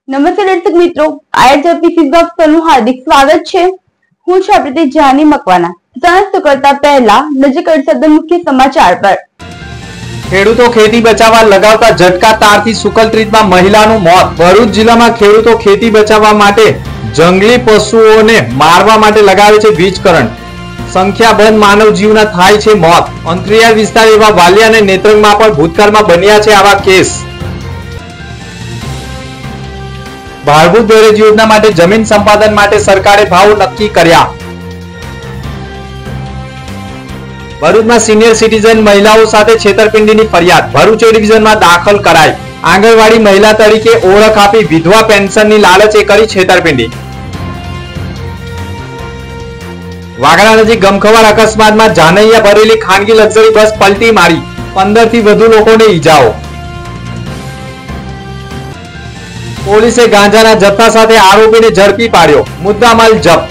નમસ્તે દર્શક મિત્રો, આઈએચએપી ફીડબેક પરનું હાર્દિક સ્વાગત છે। હું છું આપણી જાની મકવાના। જાણતો કરતા પહેલા નજર કરતા મુખ્ય સમાચાર પર। ખેડૂતો ખેતી બચાવવા લગાવતા ઝટકા તારથી સુકલત્રીતમાં મહિલાનું મોત। ભરૂચ જિલ્લામાં ખેડૂતો ખેતી બચાવવા માટે જંગલી પશુઓને મારવા માટે લગાવે છે વીજ કરંટ। સંખ્યાબંધ માનવ જીવના થાય છે મોત। અંતરિયાળ વિસ્તાર એવા વાલિયા અને નેત્રંગમાં પણ ભૂતકાળમાં બન્યા છે આવા કેસ। ભાડભૂત દહેજ યોજના માટે જમીન સંપાદન માટે સરકારે ભાવ નક્કી કર્યા। ભરૂચમાં સિનિયર સિટીઝન મહિલાઓ સાથે છેતરપિંડીની ફરિયાદ ભરૂચ એ ડિવિઝનમાં દાખલ કરાઈ। આંગણવાડી મહિલા તરીકે ઓળખ આપી વિધવા પેન્શનની લાલચે કરી છેતરપિંડી। વાગરા નજીક ગમખવાર અકસ્માતમાં જાનૈયા ભરેલી ખાનગી લક્ઝરી બસ પલટી મારી 15 થી વધુ લોકોને ઈજાઓ। પોલીસે ગાંજાના જથ્થા સાથે આરોપીને ઝડપી પાડ્યો, મુદ્દામાલ જપ્ત।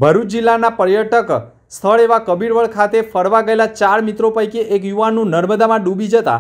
ભરૂચ જિલ્લાના પર્યટક સ્થળ એવા કબીરવડ ખાતે ફરવા ગયેલા 4 મિત્રો પૈકી એક યુવાનનું નર્મદામાં ડૂબી જતા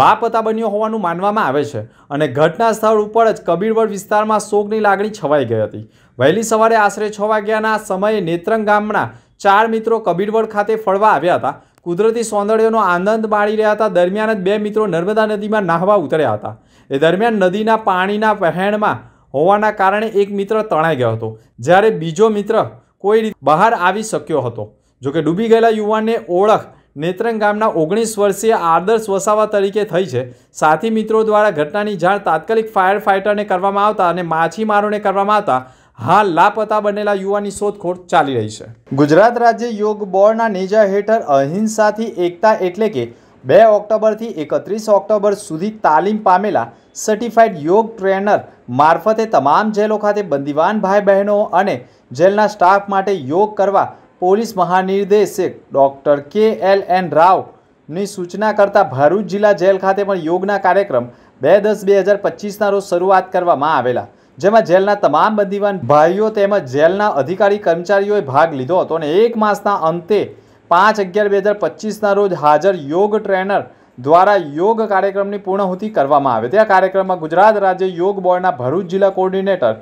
લાપતા બન્યો હોવાનું માનવામાં આવે છે અને ઘટના સ્થળ ઉપર જ કબીરવડ વિસ્તારમાં શોકની લાગણી છવાઈ ગઈ હતી। વહેલી સવારે આશરે 6 વાગ્યાના સમયે નેત્રંગ ગામના 4 મિત્રો કબીરવડ ખાતે ફરવા આવ્યા હતા। કુદરતી સૌંદર્યનો આનંદ માણી રહ્યા હતા। દરમિયાન જ 2 મિત્રો નર્મદા નદીમાં નાહવા ઉતર્યા હતા। એ દરમિયાન નદીના પાણીના વહેણમાં હોવાના કારણે એક મિત્ર તણાઈ ગયો હતો, જ્યારે બીજો મિત્ર કોઈ રીતે બહાર આવી શક્યો હતો। જોકે ડૂબી ગયેલા યુવાનને ઓળખ નેત્રંગ ગામના 19 વર્ષીય આદર્શ વસાવા તરીકે થઈ છે। સાથી મિત્રો દ્વારા ઘટનાની જાણ તાત્કાલિક ફાયર ફાઇટરને કરવામાં આવતા અને માછીમારોને કરવામાં આવતા હાલ લાપતા બનેલા યુવાનની શોધખોળ ચાલી રહી છે। ગુજરાત રાજ્ય યોગ બોર્ડના નેજા હેઠળ અહિંસાથી એકતા એટલે કે 2 ઓક્ટોબરથી 31 ઓક્ટોબર સુધી તાલીમ પામેલા સર્ટિફાઈડ યોગ ટ્રેનર મારફતે તમામ જેલો ખાતે બંદીવાન ભાઈ બહેનો અને જેલના સ્ટાફ માટે યોગ કરવા પોલીસ મહાનિર્દેશક ડૉક્ટર KLN રાવની સૂચના કરતા ભરૂચ જિલ્લા જેલ ખાતે પણ યોગના કાર્યક્રમ 2/10/2025ના રોજ શરૂઆત કરવામાં આવેલા, જેમાં જેલના તમામ બંદીવાન ભાઈઓ તેમજ જેલના અધિકારી કર્મચારીઓએ ભાગ લીધો હતો અને 1 માસના અંતે 5/11/2025ના રોજ હાજર યોગ ટ્રેનર દ્વારા યોગ કાર્યક્રમની પૂર્ણાહુતિ કરવામાં આવે। તે કાર્યક્રમમાં ગુજરાત રાજ્ય યોગ બોર્ડના ભરૂચ જિલ્લા કોર્ડિનેટર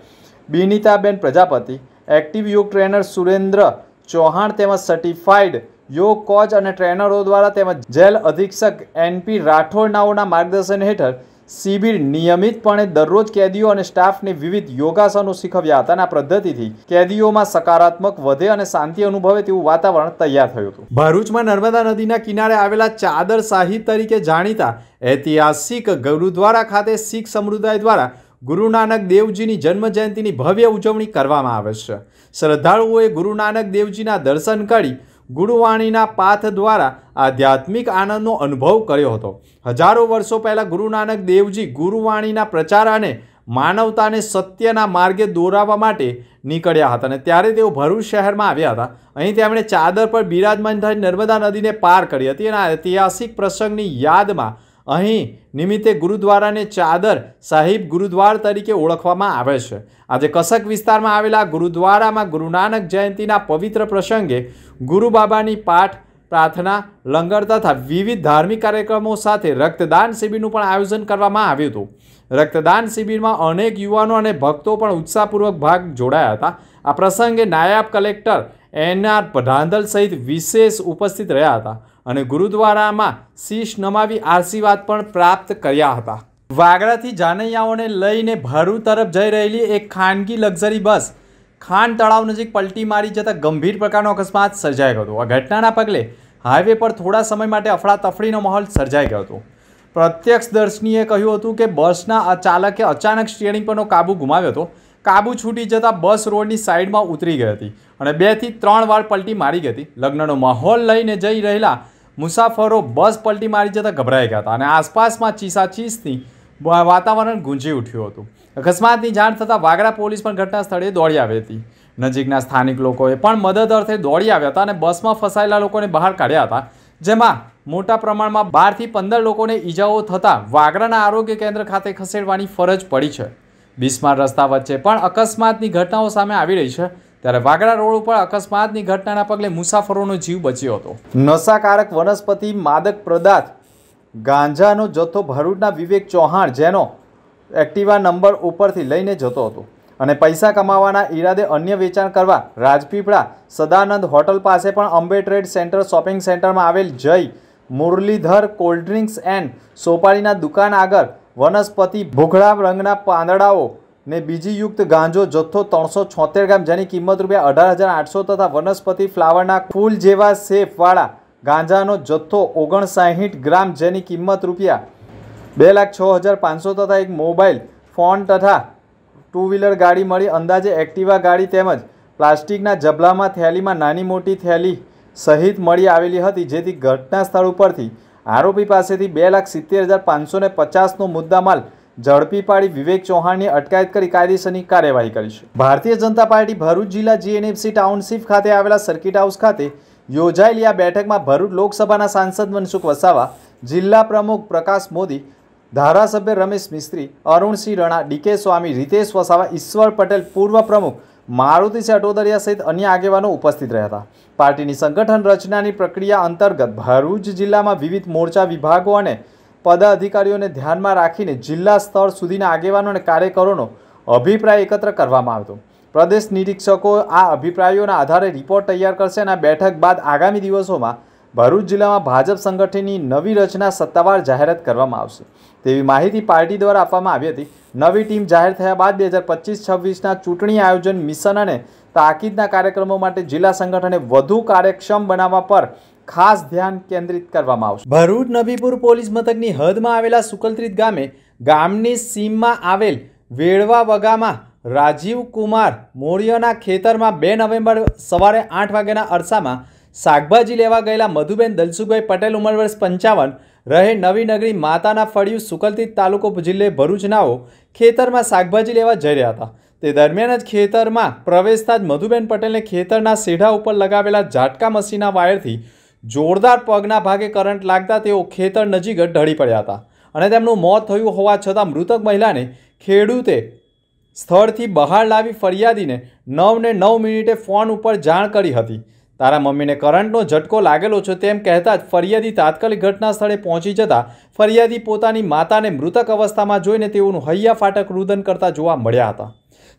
બિનિતાબેન પ્રજાપતિ, એક્ટિવ યોગ ટ્રેનર સુરેન્દ્ર ચૌહાણ તેમજ સર્ટિફાઈડ યોગ કોચ અને ટ્રેનરો દ્વારા તેમજ જેલ અધિક્ષક NP રાઠોડનાઓના માર્ગદર્શન હેઠળ શિબિર નિયમિતપણે દરરોજ કેદીઓ અને સ્ટાફને વિવિધ યોગાસનો શીખવ્યા હતા અને આ પદ્ધતિથી કેદીઓમાં સકારાત્મક વધે અને શાંતિ અનુભવે તેવું વાતાવરણ તૈયાર થયું હતું। ભરૂચમાં નર્મદા નદીના કિનારે આવેલા ચાદર સાહિબ તરીકે જાણીતા ઐતિહાસિક ગુરુદ્વારા ખાતે શીખ સમુદાય દ્વારા ગુરુ નાનક દેવજીની જન્મ જયંતિની ભવ્ય ઉજવણી કરવામાં આવે છે। શ્રદ્ધાળુઓએ ગુરુ નાનક દેવજીના દર્શન કરી ગુરુવાણીના પાઠ દ્વારા આધ્યાત્મિક આનંદનો અનુભવ કર્યો હતો। હજારો વર્ષો પહેલાં ગુરુ નાનક દેવજી ગુરુવાણીના પ્રચાર અને માનવતાને સત્યના માર્ગે દોરાવવા માટે નીકળ્યા હતા અને ત્યારે તેઓ ભરૂચ શહેરમાં આવ્યા હતા। અહીં તેમણે ચાદર પર બિરાજમાન થઈ નર્મદા નદીને પાર કરી હતી અને ઐતિહાસિક પ્રસંગની યાદમાં અહીં નિમિત્તે ગુરુદ્વારાને ચાદર સાહિબ ગુરુદ્વાર તરીકે ઓળખવામાં આવે છે। આજે કસક વિસ્તારમાં આવેલા ગુરુદ્વારામાં ગુરુ નાનક જયંતિના પવિત્ર પ્રસંગે ગુરુ બાબાની પાઠ, પ્રાર્થના, લંગર તથા વિવિધ ધાર્મિક કાર્યક્રમો સાથે રક્તદાન શિબિરનું પણ આયોજન કરવામાં આવ્યું હતું। રક્તદાન શિબિરમાં અનેક યુવાનો અને ભક્તો પણ ઉત્સાહપૂર્વક ભાગ જોડાયા હતા। આ પ્રસંગે નાયબ કલેક્ટર NR પઢાંધલ સહિત વિશેષ ઉપસ્થિત રહ્યા હતા અને ગુરુદ્વારામાં શીશ નમાવી આશીર્વાદ પણ પ્રાપ્ત કર્યા હતા। વાગરાથી જાનૈયાઓને લઈને ભરૂચ તરફ જઈ રહેલી એક ખાનગી લક્ઝરી બસ ખાન તળાવ નજીક પલટી મારી જતા ગંભીર પ્રકારનો અકસ્માત સર્જાઈ ગયો હતો। આ ઘટનાના પગલે હાઈવે પર થોડા સમય માટે અફડાતફડીનો માહોલ સર્જાઈ ગયો હતો। પ્રત્યક્ષદર્શીએ કહ્યું હતું કે બસના ચાલકે અચાનક સ્ટીયરિંગ પરનો કાબુ ગુમાવ્યો હતો। કાબુ છૂટી જતાં બસ રોડની સાઈડમાં ઉતરી ગઈ હતી અને 2 થી 3 વાર પલટી મારી ગઈ હતી। લગ્નનો માહોલ લઈને જઈ રહેલા મુસાફરો બસ પલટી મારી જતાં ગભરાઈ ગયા હતા અને આસપાસમાં ચીસાચીસથી વાતાવરણ ગુંજી ઉઠ્યું હતું। અકસ્માતની જાણ થતાં વાગરા પોલીસ પણ ઘટના સ્થળે દોડી આવી હતી। નજીકના સ્થાનિક લોકોએ પણ મદદ અર્થે દોડી આવ્યા હતા અને બસમાં ફસાયેલા લોકોને બહાર કાઢ્યા હતા, જેમાં મોટા પ્રમાણમાં 12 થી 15 લોકોને ઈજાઓ થતાં વાગરાના આરોગ્ય કેન્દ્ર ખાતે ખસેડવાની ફરજ પડી છે। બિસ્માર રસ્તા વચ્ચે પણ અકસ્માતની ઘટનાઓ સામે આવી રહી છે, ત્યારે વાગરા રોડ ઉપર અકસ્માતની ઘટનાના પગલે મુસાફરોનો જીવ બચ્યો હતો। નશાકારક વનસ્પતિ માદક પદાર્થ ગાંજાનો જથ્થો ભરૂચના વિવેક ચૌહાણ, જેનો એક્ટિવા નંબર ઉપરથી લઈને જતો હતો અને પૈસા કમાવાના ઈરાદે અન્ય વેચાણ કરવા રાજપીપળા સદાનંદ હોટલ પાસે પણ અંબે ટ્રેડ સેન્ટર શોપિંગ સેન્ટરમાં આવેલ જય મુરલીધર કોલ્ડ ડ્રિંક્સ એન્ડ સોપારીના દુકાન આગળ વનસ્પતિ ભૂખડા રંગના પાંદડાઓ ને બીજી યુક્ત ગાંજો જથ્થો 376 ગ્રામ જેની કિંમત ₹18,800 તથા વનસ્પતિ ફ્લાવરના ફૂલ જેવા શેપવાળા ગાંજાનો જથ્થો 59 ગ્રામ જેની કિંમત ₹2,06,500 તથા એક મોબાઈલ ફોન તથા ટુ વ્હીલર ગાડી મળી અંદાજે એક્ટિવા ગાડી તેમજ પ્લાસ્ટિકના જબલામાં થેલીમાં નાની મોટી થેલી સહિત મળી આવેલી હતી, જેથી ઘટના સ્થળ ઉપરથી આરોપી પાસેથી 2,70,550નો મુદ્દામાલ ઝડપી પાડી વિવેક ચૌહાણની અટકાયત કરી કાયદેસરની કાર્યવાહી કરી છે। ભારતીય જનતા પાર્ટી ભરૂચ જિલ્લા જીએનએફસી ટાઉનશીપ ખાતે આવેલા સર્કિટ હાઉસ ખાતે યોજાયેલી આ બેઠકમાં ભરૂચ લોકસભાના સાંસદ મનસુખ વસાવા, જિલ્લા પ્રમુખ પ્રકાશ મોદી, ધારાસભ્ય રમેશ મિસ્ત્રી, અરુણસિંહ રણા, ડીકે સ્વામી, રીતેશ વસાવા, ઈશ્વર પટેલ, પૂર્વ પ્રમુખ મારુતિસિંહ અટોદરિયા સહિત અન્ય આગેવાનો ઉપસ્થિત રહ્યા હતા। પાર્ટીની સંગઠન રચનાની પ્રક્રિયા અંતર્ગત ભરૂચ જિલ્લામાં વિવિધ મોરચા વિભાગો અને પદાધિકારીઓને ધ્યાનમાં રાખીને જિલ્લા સ્તર સુધીના આગેવાનો અને કાર્યકરોનો અભિપ્રાય એકત્ર કરવામાં આવ્યો। પ્રદેશ નિરીક્ષકો આ અભિપ્રાયોના આધારે રિપોર્ટ તૈયાર કરશે અને આ બેઠક બાદ આગામી દિવસોમાં ભરૂચ જિલ્લામાં ભાજપ સંગઠનની નવી રચના સત્તાવાર જાહેરાત કરવામાં આવશે તેવી માહિતી પાર્ટી દ્વારા આપવામાં આવી હતી। નવી ટીમ જાહેર થયા બાદ 2025-26ના ચૂંટણી આયોજન મિશન અને તાકીદના કાર્યક્રમો માટે જિલ્લા સંગઠનને વધુ કાર્યક્ષમ બનાવવા પર ખાસ ધ્યાન કેન્દ્રિત કરવામાં આવશે। ભરૂચ નબીપુર પોલીસ મથકની હદમાં આવેલા સુકલત્રીત ગામે ગામની સીમમાં આવેલ વેળવા વગામાં રાજીવ કુમાર મોરિયાના ખેતરમાં 2 નવેમ્બર સવારે 8 વાગ્યાના અરસામાં શાકભાજી લેવા ગયેલા મધુબેન દલસુભાઈ પટેલ ઉંમર વર્ષ 55 રહે નવી નગરી માતાના ફળિયું સુકલત્રીત તાલુકો જિલ્લે ભરૂચનાઓ ખેતરમાં શાકભાજી લેવા જઈ રહ્યા હતા। તે દરમિયાન જ ખેતરમાં પ્રવેશતા જ મધુબેન પટેલને ખેતરના સેઢા ઉપર લગાવેલા ઝાટકા મશીનના વાયરથી જોરદાર પગના ભાગે કરંટ લાગતા તેઓ ખેતર નજીક જ ઢળી પડ્યા હતા અને તેમનું મોત થયું હોવા છતાં મૃતક મહિલાને ખેડૂતે સ્થળથી બહાર લાવી ફરિયાદીને 9:09 ફોન ઉપર જાણ કરી હતી। તારા મમ્મીને કરંટનો ઝટકો લાગેલો છે તેમ કહેતા જ ફરિયાદી તાત્કાલિક ઘટના સ્થળે પહોંચી જતા ફરિયાદી પોતાની માતાને મૃતક અવસ્થામાં જોઈને તેઓનું હૈયા ફાટક રુદન કરતા જોવા મળ્યા હતા।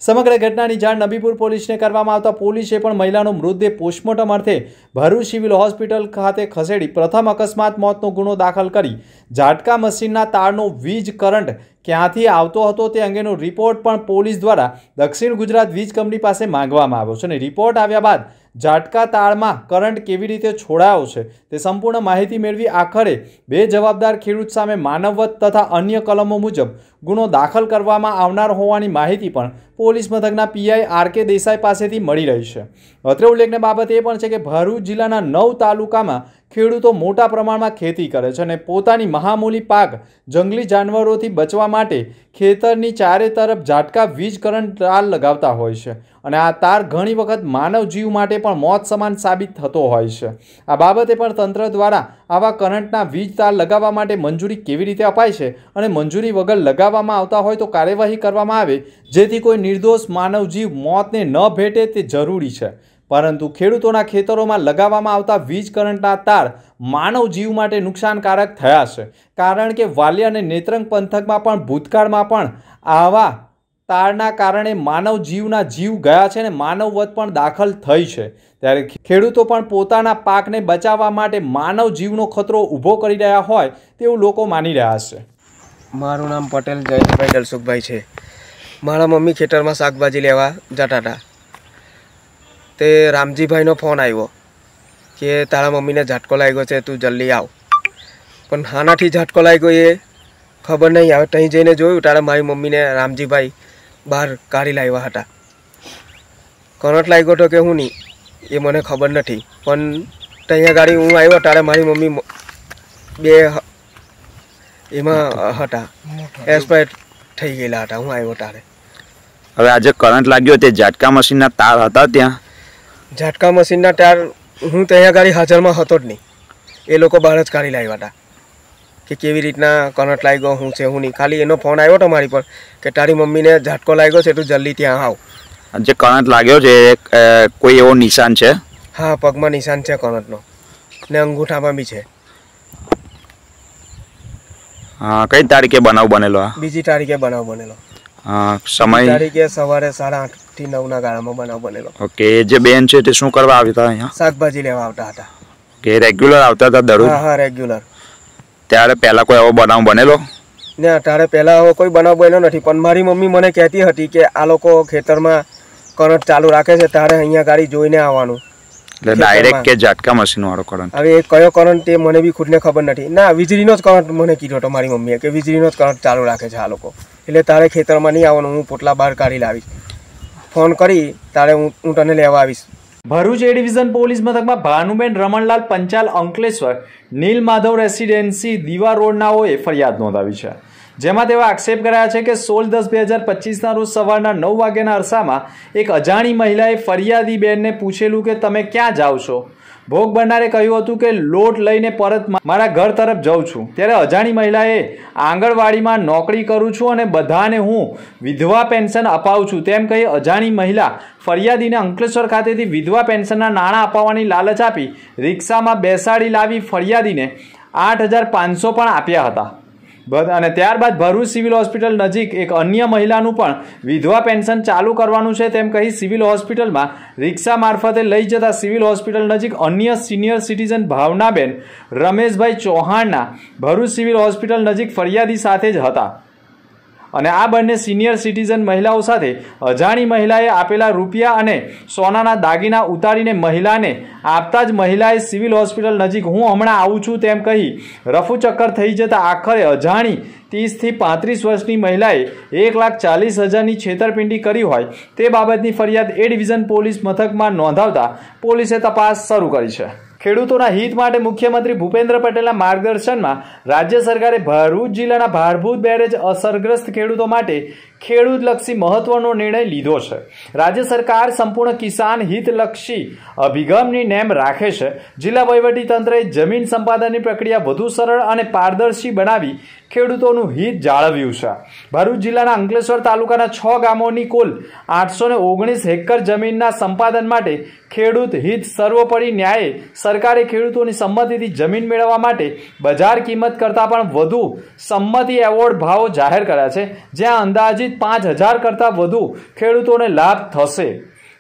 સમગ્ર ઘટનાની જાણ નબીપુર પોલીસને કરવામાં આવતા પોલીસે પણ મહિલાનો મૃતદેહ પોસ્ટમોર્ટમ અર્થે ભરૂચ સિવિલ હોસ્પિટલ ખાતે ખસેડી પ્રથમ અકસ્માત મોતનો ગુનો દાખલ કરી ઝાટકા મશીનના તારનો વીજ કરંટ ક્યાંથી આવતો હતો તે અંગેનો રિપોર્ટ પણ પોલીસ દ્વારા દક્ષિણ ગુજરાત વીજ કંપની પાસે માંગવામાં આવ્યો છે અને રિપોર્ટ આવ્યા બાદ ઝાટકા તારમાં કરંટ કેવી રીતે છોડાયો છે તે સંપૂર્ણ માહિતી મેળવી આખરે 2 જવાબદાર ખેડૂત સામે માનવવધ તથા અન્ય કલમો મુજબ ગુનો દાખલ કરવામાં આવનાર હોવાની માહિતી પણ પોલીસ મથકના પીઆઈ આર.કે. દેસાઈ પાસેથી મળી રહી છે। અત્રે ઉલ્લેખનીય બાબત એ પણ છે કે ભરૂચ જિલ્લાના 9 તાલુકામાં ખેડૂતો મોટા પ્રમાણમાં ખેતી કરે છે અને પોતાની મહામૂલી પાક જંગલી જાનવરોથી બચવા માટે ખેતરની ચારે તરફ ઝાટકા વીજ કરંટ તાર લગાવતા હોય છે અને આ તાર ઘણી વખત માનવ જીવ માટે પણ મોત સમાન સાબિત થતો હોય છે। આ બાબતે પણ તંત્ર દ્વારા આવા કરંટના વીજ તાર લગાવવા માટે મંજૂરી કેવી રીતે અપાય છે અને મંજૂરી વગર લગાવવામાં આવતા હોય તો કાર્યવાહી કરવામાં આવે જેથી કોઈ નિર્દોષ માનવ જીવ મોતને ન ભેટે તે જરૂરી છે। પરંતુ ખેડૂતોના ખેતરોમાં લગાવવામાં આવતા વીજ કરંટના તાર માનવ જીવ માટે નુકસાનકારક થયા છે કારણ કે વાલિયા અને નેત્રંગ પંથકમાં પણ ભૂતકાળમાં પણ આવા તારના કારણે માનવ જીવના જીવ ગયા છે અને માનવવધ પણ દાખલ થઈ છે। ત્યારે ખેડૂતો પણ પોતાના પાકને બચાવવા માટે માનવ જીવનો ખતરો ઊભો કરી રહ્યા હોય તેવું લોકો માની રહ્યા છે। મારું નામ પટેલ જયેશભાઈ દલસુખભાઈ છે। મારા મમ્મી ખેતરમાં શાકભાજી લેવા જતા હતા તે રામજીભાઈનો ફોન આવ્યો કે તારા મમ્મીને ઝાટકો લાગ્યો છે તું જલ્દી આવ। પણ હાનાથી ઝાટકો લાગ્યો એ ખબર નહીં આવે। ત્યાં જઈને જોયું ત્યારે મારી મમ્મીને રામજીભાઈ બહાર કાઢી લાવ્યા હતા। કરંટ લાગ્યો હતો કે હું નહીં એ મને ખબર નથી પણ ત્યાં ગાડી હું આવ્યો ત્યારે મારી મમ્મી 2 એમાં હતા એક્સપાયર થઈ ગયેલા હતા હું આવ્યો ત્યારે। હવે આજે કરંટ લાગ્યો તે ઝાટકા મશીનના તાર હતા ત્યાં? ઝાટકા મશીનના તાર હું ત્યાં ગાડી હાજરમાં હતો જ નહીં, એ લોકો બહાર જ કાઢી લાવ્યા હતા કે કેવી રીતના કરંટ લાગ્યો હું છે હું નહીં। ખાલી એનો ફોન આવ્યો હતો મારી પર કે તારી મમ્મીને ઝાટકો લાગ્યો છે તું જલ્દી ત્યાં આવ। જે કરંટ લાગ્યો છે કોઈ એવો નિશાન છે? હા, પગમાં નિશાન છે કરંટનો ને અંગૂઠામાં બી છે। કઈ તારીખે બનાવ બનેલો? બીજી તારીખે બનાવ બનેલો. સમય તારીખે સવારે 8:30 થી 9 ના ગાળામાં બનાવ બનેલો. ઓકે. એ જે બેન છે તે શું કરવા આવતા અહીંયા? શાકભાજી લેવા આવતા હતા. કે રેગ્યુલર આવતા હતા દરરોજ? હા, રેગ્યુલર. ત્યારે પહેલા કોઈ એવો બનાવ બનેલો? ના, ત્યારે પહેલા કોઈ બનાવ બન્યો નથી, પણ મારી મમ્મી મને કહેતી હતી કે આ લોકો ખેતરમાં કરંટ ચાલુ રાખે છે, તારે અહીંયા ગાડી જોઈને આવવાનું. એટલે ડાયરેક્ટ કે ઝાટકા મશીન વાળો કરંટ? હવે એ કયો કરંટ તે મને બી ખુદને ખબર નથી. ના, વીજળીનો જ કરંટ મને કીધો હતો મારી મમ્મીએ કે વીજળીનો જ કરંટ ચાલુ રાખે છે આ લોકો, એટલે તારે ખેતરમાં નહીં આવવાનું, હું પોટલા બહાર કાઢી લાવીશ, ફોન કરી તારે હું તને લેવા આવીશ. ભરૂચ એ ડિવિઝન પોલીસ મથકમાં ભાનુબેન રમણલાલ પંચાલ અંકલેશ્વર નીલ માધવ રેસિડેન્સી દીવા રોડનાઓએ ફરિયાદ નોંધાવી છે, જેમાં તેઓ આક્ષેપ કર્યા છે કે 16/10/2025ના રોજ સવારના 9 વાગ્યાના અરસામાં એક અજાણી મહિલાએ ફરિયાદી બેનને પૂછેલું કે તમે ક્યાં જાઓ છો. ભોગ બનનારે કહ્યું હતું કે લોટ લઈને પરત મારા ઘર તરફ જાઉં છું. ત્યારે અજાણી મહિલાએ આંગણવાડીમાં નોકરી કરું છું અને બધાને હું વિધવા પેન્શન અપાવું છું તેમ કહી અજાણી મહિલા ફરિયાદીને અંકલેશ્વર ખાતેથી વિધવા પેન્શનના નાણાં અપાવવાની લાલચ આપી રિક્ષામાં બેસાડી લાવી ફરિયાદીને 8,500 પણ આપ્યા હતા. અને ત્યારબાદ ભરૂચ સિવિલ હોસ્પિટલ નજીક એક અન્ય મહિલાનું પણ વિધવા પેન્શન ચાલુ કરવાનું છે તેમ કહી સિવિલ હોસ્પિટલમાં રિક્ષા મારફતે લઈ જતા સિવિલ હોસ્પિટલ નજીક અન્ય સિનિયર સિટીઝન ભાવનાબેન રમેશભાઈ ચૌહાણના ભરૂચ સિવિલ હોસ્પિટલ નજીક ફરિયાદી સાથે જ હતા. અને આ બંને સિનિયર સિટીઝન મહિલાઓ સાથે અજાણી મહિલાએ આપેલા રૂપિયા અને સોનાના દાગીના ઉતારીને મહિલાને આપતા જ મહિલાએ સિવિલ હોસ્પિટલ નજીક હું હમણાં આવું છું તેમ કહી રફુચક્કર થઈ જતા આખરે અજાણી 30 થી 35 વર્ષની મહિલાએ 1,40,000ની છેતરપિંડી કરી હોય તે બાબતની ફરિયાદ એ ડિવિઝન પોલીસ મથકમાં નોંધાવતા પોલીસે તપાસ શરૂ કરી છે. ખેડૂતોના હિત માટે મુખ્યમંત્રી ભૂપેન્દ્ર પટેલના માર્ગદર્શનમાં રાજ્ય સરકારે ભરૂચ જિલ્લાના ભારભૂત બેરેજ અસરગ્રસ્ત ખેડૂતો માટે ખેડૂતલક્ષી મહત્વનો નિર્ણય લીધો છે. રાજ્ય સરકાર સંપૂર્ણ કિસાન હિતલક્ષી અભિગમની નેમ રાખે છે. જિલ્લા વહીવટીતંત્રએ જમીન સંપાદનની પ્રક્રિયા વધુ સરળ અને પારદર્શી બનાવી ખેડૂતોનું હિત જાળવ્યું છે. ભરૂચ જિલ્લાના અંકલેશ્વર તાલુકાના 6 ગામોની કુલ 819 હેક્ટર જમીનના સંપાદન માટે ખેડૂત હિત સર્વોપરી ન્યાયે સરકારે ખેડૂતોની સંમતિથી જમીન મેળવવા માટે બજાર કિંમત કરતાં પણ વધુ સંમતિ એવોર્ડ ભાવો જાહેર કર્યા છે, જ્યાં અંદાજિત 5,000 કરતાં વધુ ખેડૂતોને લાભ થશે.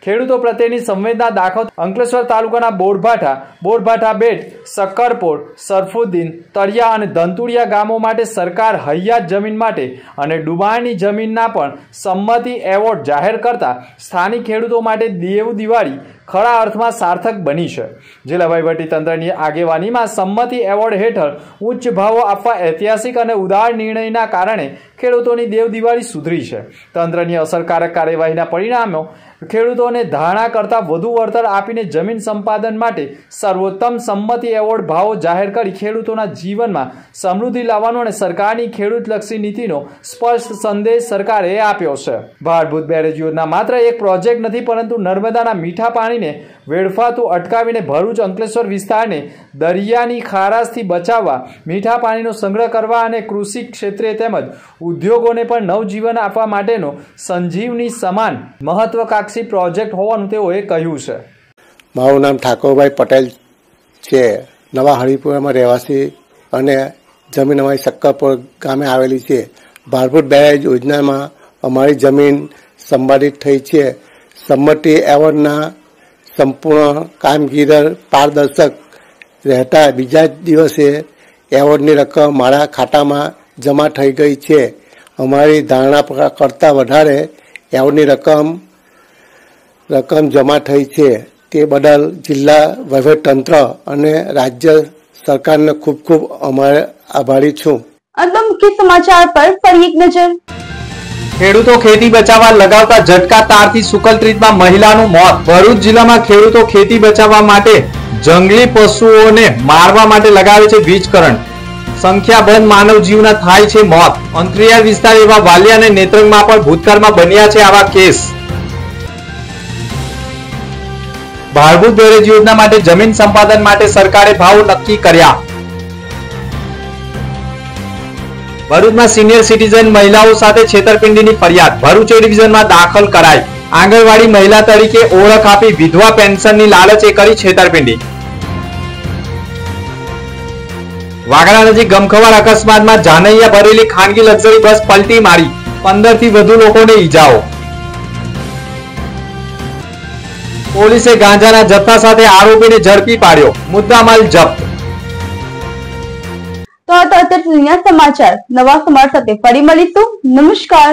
ખેડૂતો પ્રત્યેની સંવેદના દાખવ અંકલેશ્વર તાલુકાના બોરભાઠા બેટ, સક્કરપોર, સરફુદ્દીન, તળિયા અને ધંતુડિયા ગામો માટે સરકાર હૈયાત જમીન માટે અને ડુબાણની જમીનના પણ સંમતિ એવોર્ડ જાહેર કરતા સ્થાનિક ખેડૂતો માટે દેવ દિવાળી ખરા અર્થમાં સાર્થક બની છે. જિલ્લા વહીવટીતંત્રની આગેવાનીમાં સંમતિ એવોર્ડ હેઠળ ઉચ્ચ ભાવો આપવા ઐતિહાસિક અને ઉદાર નિર્ણયના કારણે ખેડૂતોની દેવ દિવાળી સુધરી છે. તંત્રની અસરકારક કાર્યવાહીના પરિણામો ખેડૂતોને ધારણા કરતાં વધુ વળતર આપીને જમીન સંપાદન માટે સર્વોત્તમ સંમતિ એવોર્ડ ભાવો જાહેર કરી ખેડૂતોના જીવનમાં સમૃદ્ધિ લાવવાનો અને સરકારની ખેડૂતલક્ષી નીતિનો સ્પષ્ટ સંદેશ સરકારે આપ્યો છે. ભારભૂત બેરેજ યોજના માત્ર એક પ્રોજેક્ટ નથી, પરંતુ નર્મદાના મીઠા પાણીને વેડફાતું અટકાવીને ભરૂચ અંકલેશ્વર વિસ્તારને દરિયાની ખારાશથી બચાવવા, મીઠા પાણીનો સંગ્રહ કરવા અને કૃષિ ક્ષેત્રે તેમજ ઉદ્યોગોને પણ નવજીવન આપવા માટેનો સંજીવની સમાન મહત્વકાંક્ષી પ્રોજેક્ટ હોવાનું તેઓએ કહ્યું છે. મારું નામ ઠાકોરભાઈ પટેલ છે. નવા હરિપુરામાં રહેવાસી અને જમીન અમારી સક્કરપુર ગામે આવેલી છે. ભારભૂત બેરેજ યોજનામાં અમારી જમીન સંપાદિત થઈ છે. સંમતિ એવોર્ડના સંપૂર્ણ કામગીરી પારદર્શક રહેતા બીજા જ દિવસે એવોર્ડની રકમ મારા ખાતામાં જમા થઈ ગઈ છે. અમારી ધારણા કરતાં વધારે એવોર્ડની રકમ જમા થઈ છે. તે બદલ જિલ્લા વહીવટીતંત્ર અને રાજ્ય સરકારને ખૂબ ખૂબ અમારે આભારી છું. અંતમાં મુખ્ય સમાચાર પર ફરી એક નજર. ખેડૂતો ખેતી બચાવવા લગાવતા ઝટકા તારથી સુકલત્રીતમાં મહિલાનું મોત. ભરૂચ જિલ્લામાં ખેડૂતો ખેતી બચાવવા માટે જંગલી પશુઓને મારવા માટે લગાવે છે વીજ કરંટ. સંખ્યાબંધ માનવ જીવના થાય છે મોત. અંતરિયાળ વિસ્તાર એવા વાલિયા અને નેત્રંગમાં પણ ભૂતકાળમાં બન્યા છે આવા કેસ. ભારભૂત બેરેજ યોજના માટે જમીન સંપાદન માટે સરકારે ભાવ નક્કી કર્યા. ભરૂચમાં સિનિયર સિટીઝન મહિલાઓ સાથે છેતરપિંડીની ફરિયાદ ભરૂચ એ ડિવિઝનમાં દાખલ કરાઈ. આંગણવાડી મહિલા તરીકે ઓળખ આપી વિધવા પેન્શનની લાલચે કરી છેતરપિંડી. વાગડા નજીક ગમખવાર અકસ્માતમાં જાનૈયા ભરેલી ખાનગી લક્ઝરી બસ પલટી મારી 15 થી વધુ લોકોને ઈજાઓ. પોલીસે ગાંજાના જથ્થા સાથે આરોપીને ઝડપી પાડ્યો, મુદ્દામાલ જપ્ત. તો અત્યારે સમાચાર નવા સમાચાર સાથે ફરી મળીશું. નમસ્કાર.